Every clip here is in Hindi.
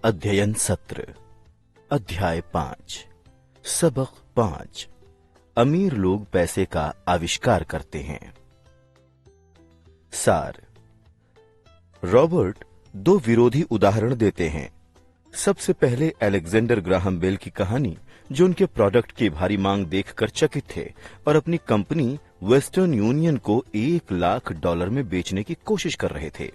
अध्ययन सत्र अध्याय 5 सबक 5 अमीर लोग पैसे का आविष्कार करते हैं। सार। रॉबर्ट दो विरोधी उदाहरण देते हैं। सबसे पहले अलेक्जेंडर ग्राहम बेल की कहानी, जो उनके प्रोडक्ट की भारी मांग देखकर चकित थे और अपनी कंपनी वेस्टर्न यूनियन को $1,00,000 में बेचने की कोशिश कर रहे थे।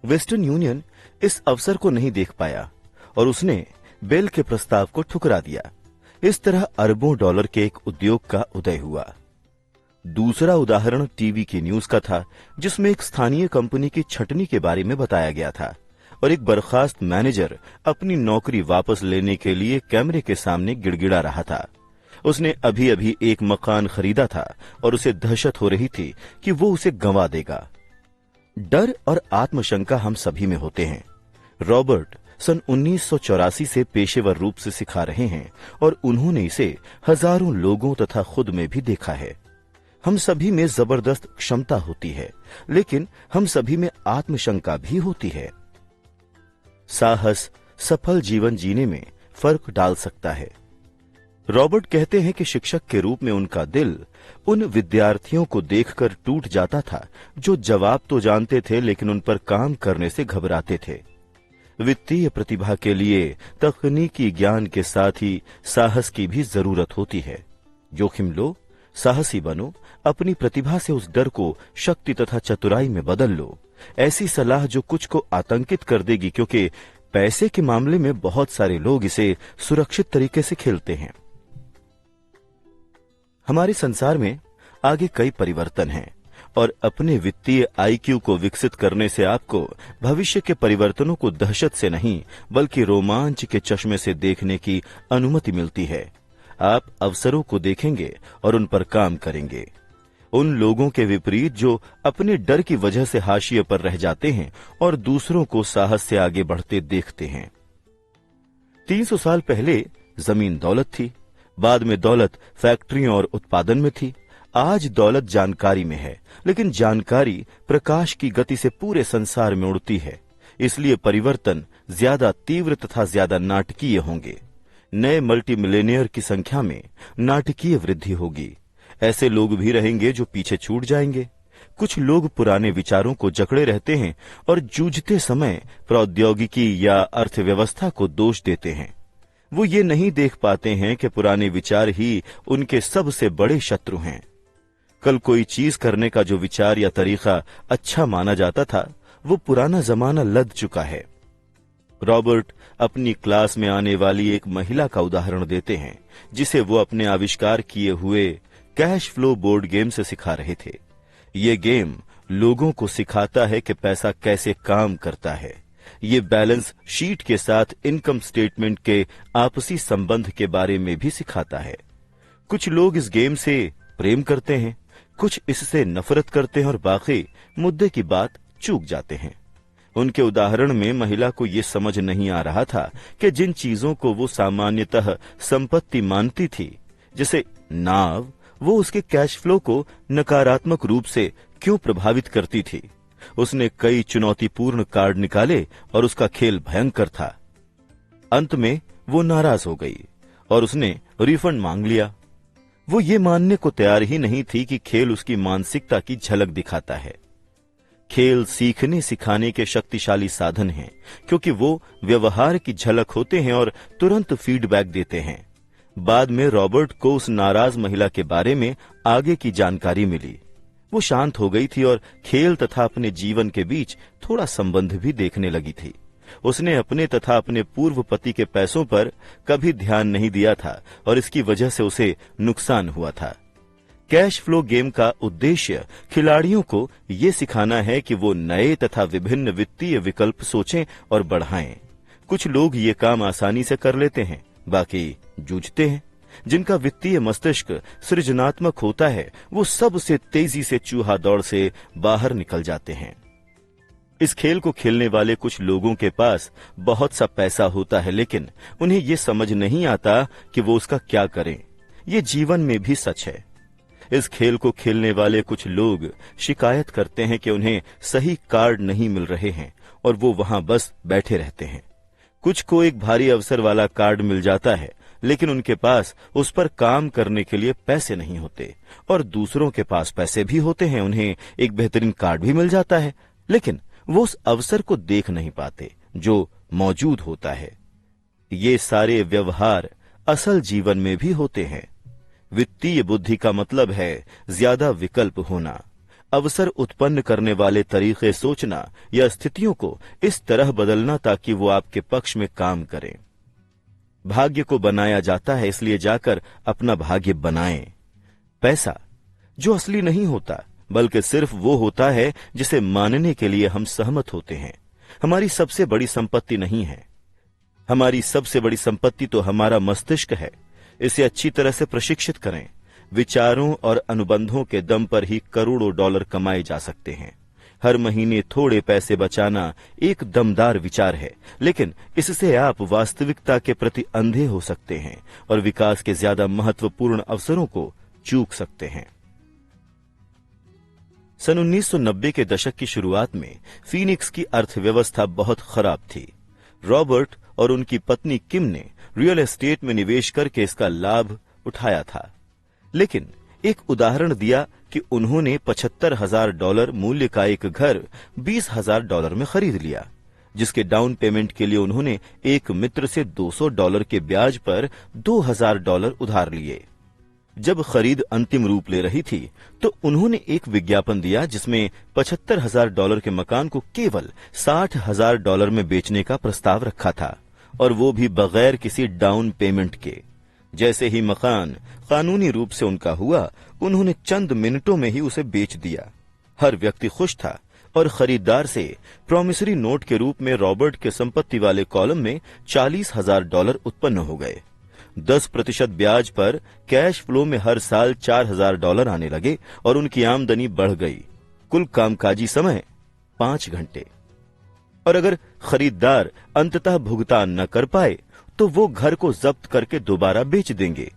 वेस्टर्न यूनियन इस अवसर को नहीं देख पाया और उसने बेल के प्रस्ताव को ठुकरा दिया। इस तरह अरबों डॉलर के एक उद्योग का उदय हुआ। दूसरा उदाहरण टीवी की न्यूज का था, जिसमें एक स्थानीय कंपनी की छटनी के बारे में बताया गया था और एक बर्खास्त मैनेजर अपनी नौकरी वापस लेने के लिए कैमरे के सामने गिड़गिड़ा रहा था। उसने अभी अभी एक मकान खरीदा था और उसे दहशत हो रही थी कि वो उसे गंवा देगा। डर और आत्मशंका हम सभी में होते हैं। रॉबर्ट सन 1984 से पेशेवर रूप से सिखा रहे हैं और उन्होंने इसे हजारों लोगों तथा खुद में भी देखा है। हम सभी में जबरदस्त क्षमता होती है, लेकिन हम सभी में आत्मशंका भी होती है। साहस सफल जीवन जीने में फर्क डाल सकता है। रॉबर्ट कहते हैं कि शिक्षक के रूप में उनका दिल उन विद्यार्थियों को देखकर टूट जाता था जो जवाब तो जानते थे लेकिन उन पर काम करने से घबराते थे। वित्तीय प्रतिभा के लिए तकनीकी ज्ञान के साथ ही साहस की भी जरूरत होती है। जोखिम लो, साहसी बनो, अपनी प्रतिभा से उस डर को शक्ति तथा चतुराई में बदल लो। ऐसी सलाह जो कुछ को आतंकित कर देगी, क्योंकि पैसे के मामले में बहुत सारे लोग इसे सुरक्षित तरीके से खेलते हैं। हमारे संसार में आगे कई परिवर्तन हैं और अपने वित्तीय आईक्यू को विकसित करने से आपको भविष्य के परिवर्तनों को दहशत से नहीं बल्कि रोमांच के चश्मे से देखने की अनुमति मिलती है। आप अवसरों को देखेंगे और उन पर काम करेंगे। उन लोगों के विपरीत जो अपने डर की वजह से हाशिए पर रह जाते हैं और दूसरों को साहस से आगे बढ़ते देखते हैं। 300 साल पहले जमीन दौलत थी, बाद में दौलत फैक्ट्रियों और उत्पादन में थी। आज दौलत जानकारी में है, लेकिन जानकारी प्रकाश की गति से पूरे संसार में उड़ती है। इसलिए परिवर्तन ज्यादा तीव्र तथा ज्यादा नाटकीय होंगे। नए मल्टी मिलेनियर की संख्या में नाटकीय वृद्धि होगी। ऐसे लोग भी रहेंगे जो पीछे छूट जाएंगे। कुछ लोग पुराने विचारों को जकड़े रहते हैं और जूझते समय प्रौद्योगिकी या अर्थव्यवस्था को दोष देते हैं। वो ये नहीं देख पाते हैं कि पुराने विचार ही उनके सबसे बड़े शत्रु हैं। कल कोई चीज करने का जो विचार या तरीका अच्छा माना जाता था, वो पुराना जमाना लद चुका है। रॉबर्ट अपनी क्लास में आने वाली एक महिला का उदाहरण देते हैं, जिसे वो अपने आविष्कार किए हुए कैश फ्लो बोर्ड गेम से सिखा रहे थे। ये गेम लोगों को सिखाता है कि पैसा कैसे काम करता है। ये बैलेंस शीट के साथ इनकम स्टेटमेंट के आपसी संबंध के बारे में भी सिखाता है। कुछ लोग इस गेम से प्रेम करते हैं, कुछ इससे नफरत करते हैं और बाकी मुद्दे की बात चूक जाते हैं। उनके उदाहरण में महिला को यह समझ नहीं आ रहा था कि जिन चीजों को वो सामान्यतः संपत्ति मानती थी, जैसे नाव, वो उसके कैश फ्लो को नकारात्मक रूप से क्यों प्रभावित करती थी। उसने कई चुनौतीपूर्ण कार्ड निकाले और उसका खेल भयंकर था। अंत में वो नाराज हो गई और उसने रिफंड मांग लिया। वो ये मानने को तैयार ही नहीं थी कि खेल उसकी मानसिकता की झलक दिखाता है। खेल सीखने सिखाने के शक्तिशाली साधन हैं, क्योंकि वो व्यवहार की झलक होते हैं और तुरंत फीडबैक देते हैं। बाद में रॉबर्ट को उस नाराज महिला के बारे में आगे की जानकारी मिली। वो शांत हो गई थी और खेल तथा अपने जीवन के बीच थोड़ा संबंध भी देखने लगी थी। उसने अपने तथा अपने पूर्व पति के पैसों पर कभी ध्यान नहीं दिया था और इसकी वजह से उसे नुकसान हुआ था। कैश फ्लो गेम का उद्देश्य खिलाड़ियों को ये सिखाना है कि वो नए तथा विभिन्न वित्तीय विकल्प सोचें और बढ़ाएं। कुछ लोग ये काम आसानी से कर लेते हैं, बाकी जूझते हैं। जिनका वित्तीय मस्तिष्क सृजनात्मक होता है, वो सबसे तेजी से चूहा दौड़ से बाहर निकल जाते हैं। इस खेल को खेलने वाले कुछ लोगों के पास बहुत सा पैसा होता है, लेकिन उन्हें ये समझ नहीं आता कि वो उसका क्या करें। ये जीवन में भी सच है। इस खेल को खेलने वाले कुछ लोग शिकायत करते हैं कि उन्हें सही कार्ड नहीं मिल रहे हैं और वो वहां बस बैठे रहते हैं। कुछ को एक भारी अवसर वाला कार्ड मिल जाता है, लेकिन उनके पास उस पर काम करने के लिए पैसे नहीं होते, और दूसरों के पास पैसे भी होते हैं, उन्हें एक बेहतरीन कार्ड भी मिल जाता है, लेकिन वो उस अवसर को देख नहीं पाते जो मौजूद होता है। ये सारे व्यवहार असल जीवन में भी होते हैं। वित्तीय बुद्धि का मतलब है ज्यादा विकल्प होना, अवसर उत्पन्न करने वाले तरीके सोचना या स्थितियों को इस तरह बदलना ताकि वो आपके पक्ष में काम करें। भाग्य को बनाया जाता है, इसलिए जाकर अपना भाग्य बनाएं। पैसा जो असली नहीं होता, बल्कि सिर्फ वो होता है जिसे मानने के लिए हम सहमत होते हैं, हमारी सबसे बड़ी संपत्ति नहीं है। हमारी सबसे बड़ी संपत्ति तो हमारा मस्तिष्क है। इसे अच्छी तरह से प्रशिक्षित करें। विचारों और अनुबंधों के दम पर ही करोड़ों डॉलर कमाए जा सकते हैं। हर महीने थोड़े पैसे बचाना एक दमदार विचार है, लेकिन इससे आप वास्तविकता के प्रति अंधे हो सकते हैं और विकास के ज्यादा महत्वपूर्ण अवसरों को चूक सकते हैं। सन 1990 के दशक की शुरुआत में फीनिक्स की अर्थव्यवस्था बहुत खराब थी। रॉबर्ट और उनकी पत्नी किम ने रियल एस्टेट में निवेश करके इसका लाभ उठाया था, लेकिन एक उदाहरण दिया कि उन्होंने $75,000 मूल्य का एक घर $20,000 में खरीद लिया, जिसके डाउन पेमेंट के लिए उन्होंने एक मित्र से $200 के ब्याज पर $2,000 उधार लिए। जब खरीद अंतिम रूप ले रही थी तो उन्होंने एक विज्ञापन दिया जिसमें $75,000 के मकान को केवल $60,000 में बेचने का प्रस्ताव रखा था, और वो भी बगैर किसी डाउन पेमेंट के। जैसे ही मकान कानूनी रूप से उनका हुआ, उन्होंने चंद मिनटों में ही उसे बेच दिया। हर व्यक्ति खुश था और खरीदार से प्रॉमिसरी नोट के रूप में रॉबर्ट के संपत्ति वाले कॉलम में $40,000 उत्पन्न हो गए। 10% ब्याज पर कैश फ्लो में हर साल $4,000 आने लगे और उनकी आमदनी बढ़ गई। कुल कामकाजी समय 5 घंटे। और अगर खरीदार अंततः भुगतान न कर पाए तो वो घर को जब्त करके दोबारा बेच देंगे।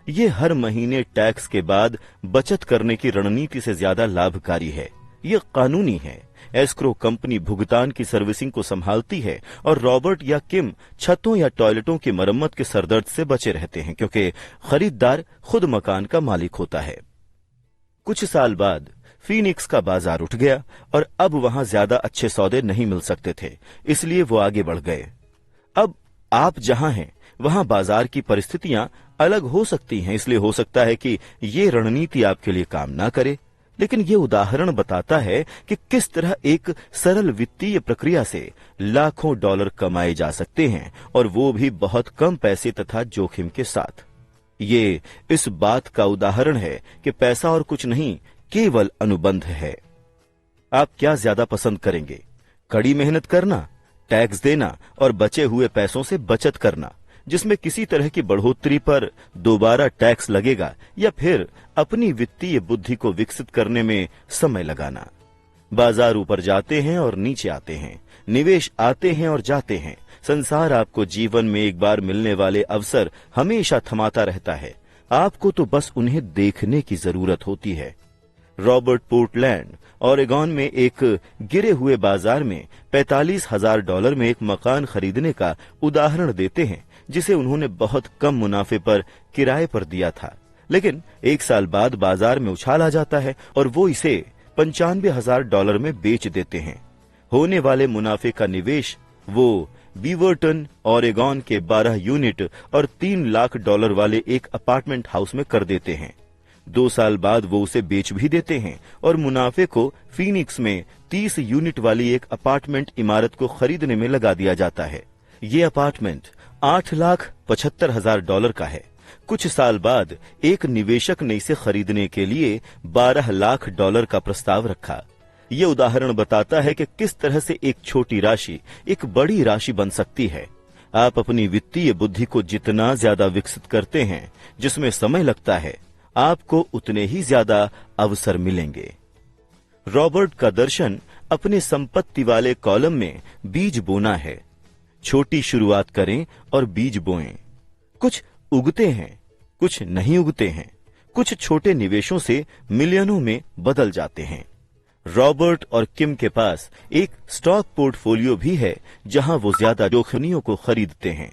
ये हर महीने टैक्स के बाद बचत करने की रणनीति से ज्यादा लाभकारी है। ये कानूनी है। एस्क्रो कंपनी भुगतान की सर्विसिंग को संभालती है और रॉबर्ट या किम छतों या टॉयलेटों की मरम्मत के सरदर्द से बचे रहते हैं, क्योंकि खरीदार खुद मकान का मालिक होता है। कुछ साल बाद फीनिक्स का बाजार उठ गया और अब वहां ज्यादा अच्छे सौदे नहीं मिल सकते थे, इसलिए वो आगे बढ़ गए। अब आप जहां हैं वहां बाजार की परिस्थितियां अलग हो सकती हैं, इसलिए हो सकता है कि ये रणनीति आपके लिए काम ना करे, लेकिन ये उदाहरण बताता है कि किस तरह एक सरल वित्तीय प्रक्रिया से लाखों डॉलर कमाए जा सकते हैं, और वो भी बहुत कम पैसे तथा जोखिम के साथ। ये इस बात का उदाहरण है कि पैसा और कुछ नहीं, केवल अनुबंध है। आप क्या ज्यादा पसंद करेंगे? कड़ी मेहनत करना, टैक्स देना और बचे हुए पैसों से बचत करना जिसमें किसी तरह की बढ़ोतरी पर दोबारा टैक्स लगेगा, या फिर अपनी वित्तीय बुद्धि को विकसित करने में समय लगाना? बाजार ऊपर जाते हैं और नीचे आते हैं, निवेश आते हैं और जाते हैं। संसार आपको जीवन में एक बार मिलने वाले अवसर हमेशा थमाता रहता है, आपको तो बस उन्हें देखने की जरूरत होती है। रॉबर्ट पोर्टलैंड ओरेगॉन में एक गिरे हुए बाजार में $45,000 में एक मकान खरीदने का उदाहरण देते हैं, जिसे उन्होंने बहुत कम मुनाफे पर किराए पर दिया था, लेकिन 1 साल बाद बाजार में उछाल आ जाता है और वो इसे $95,000 में बेच देते हैं। होने वाले मुनाफे का निवेश वो बीवर्टन ओरेगॉन के 12 यूनिट और $3 लाख वाले एक अपार्टमेंट हाउस में कर देते हैं। 2 साल बाद वो उसे बेच भी देते हैं और मुनाफे को फीनिक्स में 30 यूनिट वाली एक अपार्टमेंट इमारत को खरीदने में लगा दिया जाता है। ये अपार्टमेंट $8,75,000 का है। कुछ साल बाद एक निवेशक ने इसे खरीदने के लिए $12 लाख का प्रस्ताव रखा। ये उदाहरण बताता है कि किस तरह से एक छोटी राशि एक बड़ी राशि बन सकती है। आप अपनी वित्तीय बुद्धि को जितना ज्यादा विकसित करते हैं, जिसमें समय लगता है, आपको उतने ही ज्यादा अवसर मिलेंगे। रॉबर्ट का दर्शन अपने संपत्ति वाले कॉलम में बीज बोना है। छोटी शुरुआत करें और बीज बोएं। कुछ उगते हैं, कुछ नहीं उगते हैं, कुछ छोटे निवेशों से मिलियनों में बदल जाते हैं। रॉबर्ट और किम के पास एक स्टॉक पोर्टफोलियो भी है जहां वो ज्यादा जोखिमों को खरीदते हैं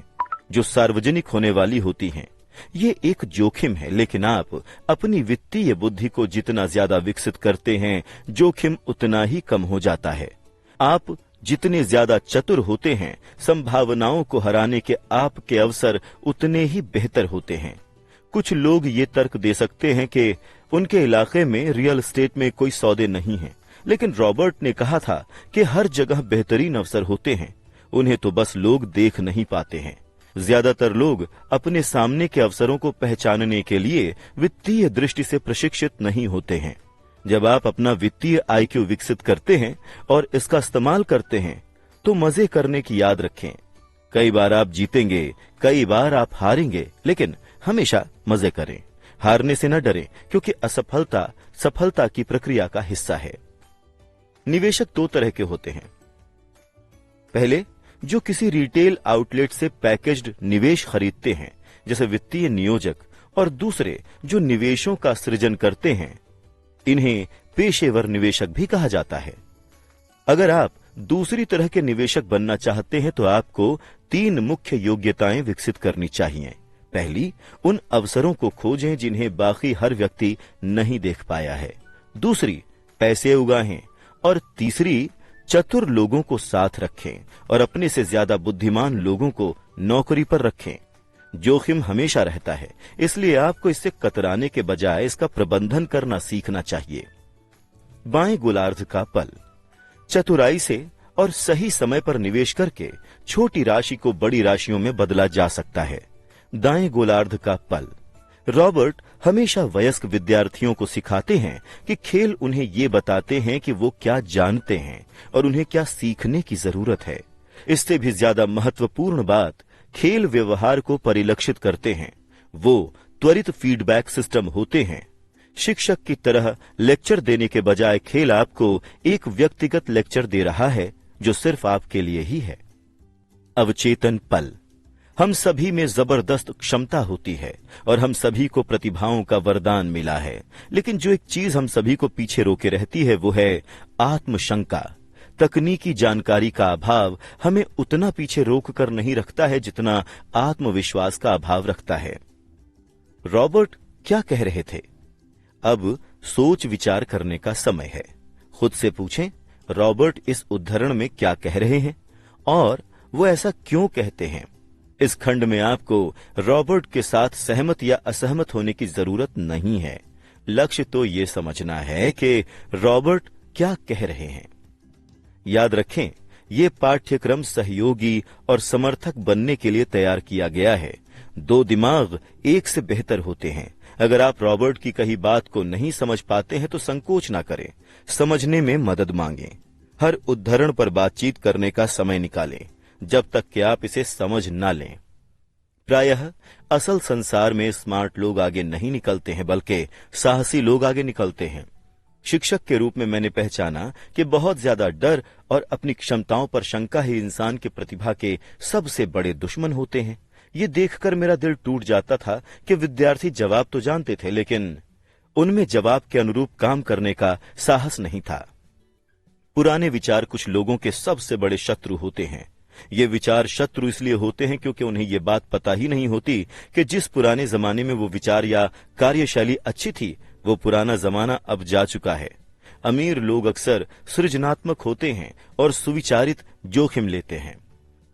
जो सार्वजनिक होने वाली होती हैं। ये एक जोखिम है, लेकिन आप अपनी वित्तीय बुद्धि को जितना ज्यादा विकसित करते हैं, जोखिम उतना ही कम हो जाता है। आप जितने ज्यादा चतुर होते हैं, संभावनाओं को हराने के आपके अवसर उतने ही बेहतर होते हैं। कुछ लोग ये तर्क दे सकते हैं कि उनके इलाके में रियल एस्टेट में कोई सौदे नहीं हैं, लेकिन रॉबर्ट ने कहा था कि हर जगह बेहतरीन अवसर होते हैं, उन्हें तो बस लोग देख नहीं पाते हैं। ज्यादातर लोग अपने सामने के अवसरों को पहचानने के लिए वित्तीय दृष्टि से प्रशिक्षित नहीं होते हैं। जब आप अपना वित्तीय आईक्यू विकसित करते हैं और इसका इस्तेमाल करते हैं, तो मजे करने की याद रखें। कई बार आप जीतेंगे, कई बार आप हारेंगे, लेकिन हमेशा मजे करें। हारने से न डरें, क्योंकि असफलता सफलता की प्रक्रिया का हिस्सा है। निवेशक दो तरह के होते हैं। पहले, जो किसी रिटेल आउटलेट से पैकेज्ड निवेश खरीदते हैं, जैसे वित्तीय नियोजक, और दूसरे जो निवेशों का सृजन करते हैं, इन्हें पेशेवर निवेशक भी कहा जाता है। अगर आप दूसरी तरह के निवेशक बनना चाहते हैं तो आपको 3 मुख्य योग्यताएं विकसित करनी चाहिए। पहली, उन अवसरों को खोजें जिन्हें बाकी हर व्यक्ति नहीं देख पाया है। दूसरी, पैसे उगाहें। और तीसरी, चतुर लोगों को साथ रखें और अपने से ज्यादा बुद्धिमान लोगों को नौकरी पर रखें। जोखिम हमेशा रहता है, इसलिए आपको इससे कतराने के बजाय इसका प्रबंधन करना सीखना चाहिए। बाएं गोलार्ध का पल। चतुराई से और सही समय पर निवेश करके छोटी राशि को बड़ी राशियों में बदला जा सकता है। दाएं गोलार्ध का पल। रॉबर्ट हमेशा वयस्क विद्यार्थियों को सिखाते हैं कि खेल उन्हें ये बताते हैं कि वो क्या जानते हैं और उन्हें क्या सीखने की जरूरत है। इससे भी ज्यादा महत्वपूर्ण बात, खेल व्यवहार को परिलक्षित करते हैं। वो त्वरित फीडबैक सिस्टम होते हैं। शिक्षक की तरह लेक्चर देने के बजाय खेल आपको एक व्यक्तिगत लेक्चर दे रहा है जो सिर्फ आपके लिए ही है। अवचेतन पल। हम सभी में जबरदस्त क्षमता होती है और हम सभी को प्रतिभाओं का वरदान मिला है, लेकिन जो एक चीज हम सभी को पीछे रोके रहती है वो है आत्मशंका। तकनीकी जानकारी का अभाव हमें उतना पीछे रोक कर नहीं रखता है जितना आत्मविश्वास का अभाव रखता है। रॉबर्ट क्या कह रहे थे? अब सोच विचार करने का समय है। खुद से पूछें, रॉबर्ट इस उद्धरण में क्या कह रहे हैं और वो ऐसा क्यों कहते हैं। इस खंड में आपको रॉबर्ट के साथ सहमत या असहमत होने की जरूरत नहीं है। लक्ष्य तो ये समझना है कि रॉबर्ट क्या कह रहे हैं। याद रखें, ये पाठ्यक्रम सहयोगी और समर्थक बनने के लिए तैयार किया गया है। 2 दिमाग एक से बेहतर होते हैं। अगर आप रॉबर्ट की कही बात को नहीं समझ पाते हैं तो संकोच ना करें, समझने में मदद मांगें। हर उद्धरण पर बातचीत करने का समय निकालें जब तक कि आप इसे समझ ना लें। प्रायः असल संसार में स्मार्ट लोग आगे नहीं निकलते हैं, बल्कि साहसी लोग आगे निकलते हैं। शिक्षक के रूप में मैंने पहचाना कि बहुत ज्यादा डर और अपनी क्षमताओं पर शंका ही इंसान की प्रतिभा के सबसे बड़े दुश्मन होते हैं। ये देखकर मेरा दिल टूट जाता था कि विद्यार्थी जवाब तो जानते थे, लेकिन उनमें जवाब के अनुरूप काम करने का साहस नहीं था। पुराने विचार कुछ लोगों के सबसे बड़े शत्रु होते हैं। ये विचार शत्रु इसलिए होते हैं क्योंकि उन्हें ये बात पता ही नहीं होती कि जिस पुराने जमाने में वो विचार या कार्यशैली अच्छी थी, वो पुराना जमाना अब जा चुका है। अमीर लोग अक्सर सृजनात्मक होते हैं और सुविचारित जोखिम लेते हैं।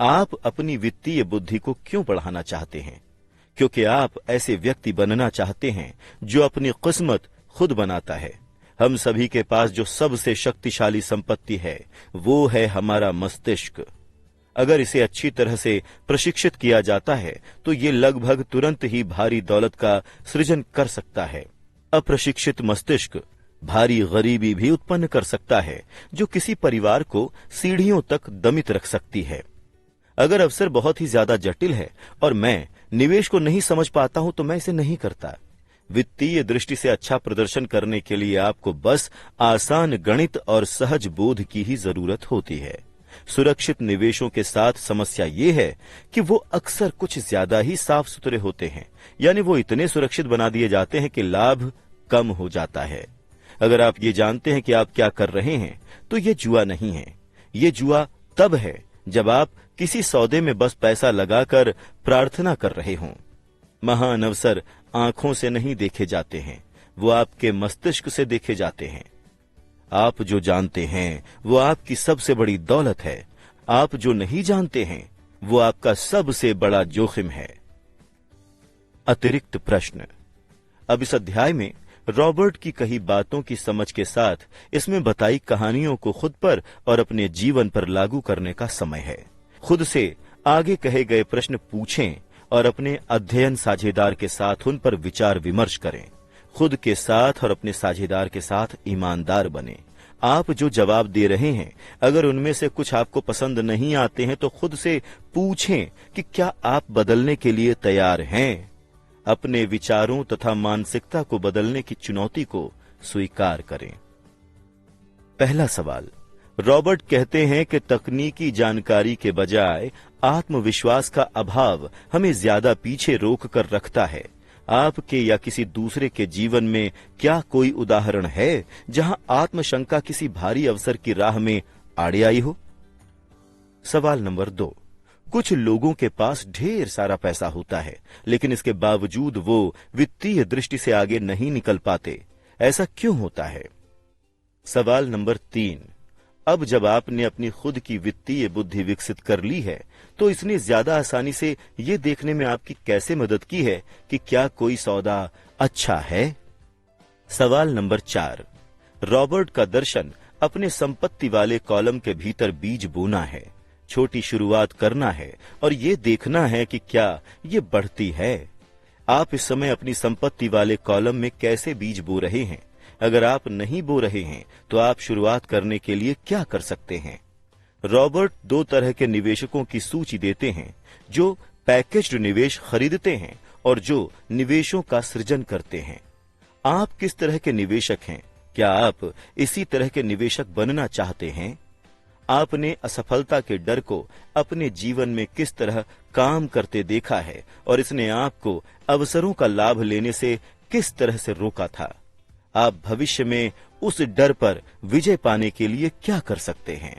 आप अपनी वित्तीय बुद्धि को क्यों बढ़ाना चाहते हैं? क्योंकि आप ऐसे व्यक्ति बनना चाहते हैं जो अपनी किस्मत खुद बनाता है। हम सभी के पास जो सबसे शक्तिशाली संपत्ति है वो है हमारा मस्तिष्क। अगर इसे अच्छी तरह से प्रशिक्षित किया जाता है तो ये लगभग तुरंत ही भारी दौलत का सृजन कर सकता है। अप्रशिक्षित मस्तिष्क भारी गरीबी भी उत्पन्न कर सकता है, जो किसी परिवार को सीढ़ियों तक दमित रख सकती है। अगर अवसर बहुत ही ज्यादा जटिल है और मैं निवेश को नहीं समझ पाता हूं तो मैं इसे नहीं करता। वित्तीय दृष्टि से अच्छा प्रदर्शन करने के लिए आपको बस आसान गणित और सहज बोध की ही जरूरत होती है। सुरक्षित निवेशों के साथ समस्या ये है कि वो अक्सर कुछ ज्यादा ही साफ सुथरे होते हैं, यानी वो इतने सुरक्षित बना दिए जाते हैं कि लाभ कम हो जाता है। अगर आप ये जानते हैं कि आप क्या कर रहे हैं तो ये जुआ नहीं है। ये जुआ तब है जब आप किसी सौदे में बस पैसा लगाकर प्रार्थना कर रहे हों। महान अवसर आंखों से नहीं देखे जाते हैं, वो आपके मस्तिष्क से देखे जाते हैं। आप जो जानते हैं वो आपकी सबसे बड़ी दौलत है। आप जो नहीं जानते हैं वो आपका सबसे बड़ा जोखिम है। अतिरिक्त प्रश्न। अब इस अध्याय में रॉबर्ट की कही बातों की समझ के साथ इसमें बताई कहानियों को खुद पर और अपने जीवन पर लागू करने का समय है। खुद से आगे कहे गए प्रश्न पूछें और अपने अध्ययन साझेदार के साथ उन पर विचार विमर्श करें। खुद के साथ और अपने साझेदार के साथ ईमानदार बने। आप जो जवाब दे रहे हैं, अगर उनमें से कुछ आपको पसंद नहीं आते हैं तो खुद से पूछें कि क्या आप बदलने के लिए तैयार हैं। अपने विचारों तथा मानसिकता को बदलने की चुनौती को स्वीकार करें। पहला सवाल। रॉबर्ट कहते हैं कि तकनीकी जानकारी के बजाय आत्मविश्वास का अभाव हमें ज्यादा पीछे रोक कर रखता है। आपके या किसी दूसरे के जीवन में क्या कोई उदाहरण है जहां आत्मशंका किसी भारी अवसर की राह में आड़े आई हो? सवाल नंबर 2। कुछ लोगों के पास ढेर सारा पैसा होता है, लेकिन इसके बावजूद वो वित्तीय दृष्टि से आगे नहीं निकल पाते। ऐसा क्यों होता है? सवाल नंबर 3। अब जब आपने अपनी खुद की वित्तीय बुद्धि विकसित कर ली है तो इसने ज्यादा आसानी से ये देखने में आपकी कैसे मदद की है कि क्या कोई सौदा अच्छा है? सवाल नंबर 4। रॉबर्ट का दर्शन अपने संपत्ति वाले कॉलम के भीतर बीज बोना है। छोटी शुरुआत करना है और ये देखना है कि क्या ये बढ़ती है। आप इस समय अपनी संपत्ति वाले कॉलम में कैसे बीज बो रहे हैं? अगर आप नहीं बो रहे हैं तो आप शुरुआत करने के लिए क्या कर सकते हैं? रॉबर्ट 2 तरह के निवेशकों की सूची देते हैं, जो पैकेज्ड निवेश खरीदते हैं और जो निवेशों का सृजन करते हैं। आप किस तरह के निवेशक हैं? क्या आप इसी तरह के निवेशक बनना चाहते हैं? आपने असफलता के डर को अपने जीवन में किस तरह काम करते देखा है और इसने आपको अवसरों का लाभ लेने से किस तरह से रोका था? आप भविष्य में उस डर पर विजय पाने के लिए क्या कर सकते हैं?